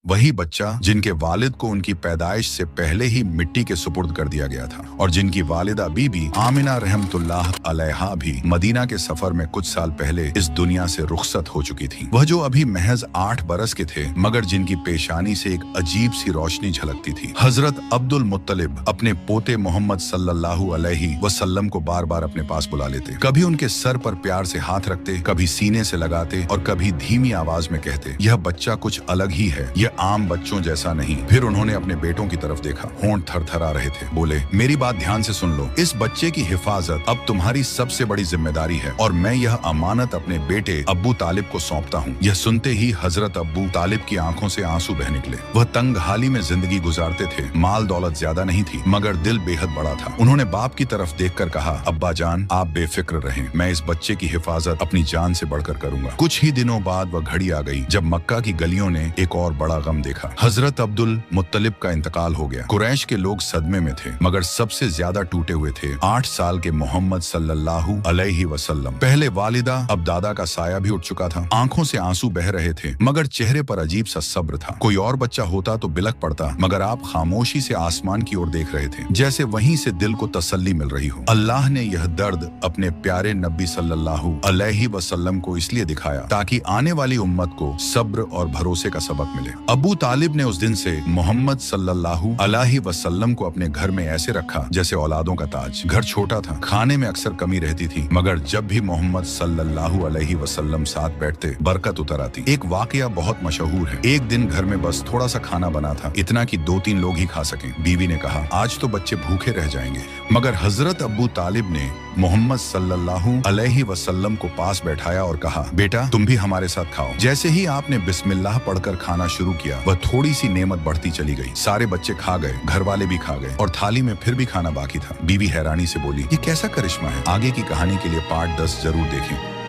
वही बच्चा जिनके वालिद को उनकी पैदाइश से पहले ही मिट्टी के सुपुर्द कर दिया गया था और जिनकी वालिदा बीबी आमिना रहमतुल्लाह अलैहा भी मदीना के सफर में कुछ साल पहले इस दुनिया से रुखसत हो चुकी थी। वह जो अभी महज 8 बरस के थे मगर जिनकी पेशानी से एक अजीब सी रोशनी झलकती थी। हजरत अब्दुल मुत्तलिब अपने पोते मोहम्मद सल्लल्लाहु अलैहि वसल्लम को बार बार अपने पास बुला लेते। कभी उनके सर पर प्यार से हाथ रखते, कभी सीने से लगाते और कभी धीमी आवाज में कहते, यह बच्चा कुछ अलग ही है, यह आम बच्चों जैसा नहीं। फिर उन्होंने अपने बेटों की तरफ देखा, होंठ थरथरा रहे थे। बोले, मेरी बात ध्यान से सुन लो, इस बच्चे की हिफाजत अब तुम्हारी सबसे बड़ी जिम्मेदारी है और मैं यह अमानत अपने बेटे अब्बू तालिब को सौंपता हूँ। यह सुनते ही हजरत अब्बू तालिब की आंखों से आंसू बह निकले। वह तंग हाली में जिंदगी गुजारते थे, माल दौलत ज्यादा नहीं थी मगर दिल बेहद बड़ा था। उन्होंने बाप की तरफ देखकर कहा, अब्बा जान आप बेफिक्र रहें, मैं इस बच्चे की हिफाजत अपनी जान से बढ़कर करूंगा। कुछ ही दिनों बाद वह घड़ी आ गई जब मक्का की गलियों ने एक और बड़ा गम देखा। हजरत अब्दुल मुत्तलिब का इंतकाल हो गया। कुरैश के लोग सदमे में थे मगर सबसे ज्यादा टूटे हुए थे 8 साल के मोहम्मद सल्लल्लाहु अलैहि वसल्लम। पहले वालिदा अब दादा का साया भी उठ चुका था। आंखों से आंसू बह रहे थे मगर चेहरे पर अजीब सा सब्र था। कोई और बच्चा होता तो बिलक पड़ता मगर आप खामोशी से आसमान की ओर देख रहे थे जैसे वहीं से दिल को तसल्ली मिल रही हो। अल्लाह ने यह दर्द अपने प्यारे नबी सल्लल्लाहु अलैहि वसल्लम को इसलिए दिखाया ताकि आने वाली उम्मत को सब्र और भरोसे का सबक मिले। अबू तालिब ने उस दिन से मोहम्मद सल्लल्लाहु अलैहि वसल्लम को अपने घर में ऐसे रखा जैसे औलादों का ताज। घर छोटा था, खाने में अक्सर कमी रहती थी मगर जब भी मोहम्मद सल्लल्लाहु अलैहि वसल्लम साथ बैठते बरकत उतर आती। एक वाकया बहुत मशहूर है। एक दिन घर में बस थोड़ा सा खाना बना था, इतना कि 2-3 लोग ही खा सकें। बीवी ने कहा, आज तो बच्चे भूखे रह जाएंगे। मगर हजरत अब्बू तालिब ने मोहम्मद सल्लल्लाहु अलैहि वसल्लम को पास बैठाया और कहा, बेटा तुम भी हमारे साथ खाओ। जैसे ही आपने बिस्मिल्लाह पढ़कर खाना शुरू किया वह थोड़ी सी नेमत बढ़ती चली गई। सारे बच्चे खा गए, घर वाले भी खा गए और थाली में फिर भी खाना बाकी था। बीवी हैरानी से बोली, ये कैसा करिश्मा है? आगे की कहानी के लिए पार्ट 10 जरूर देखें।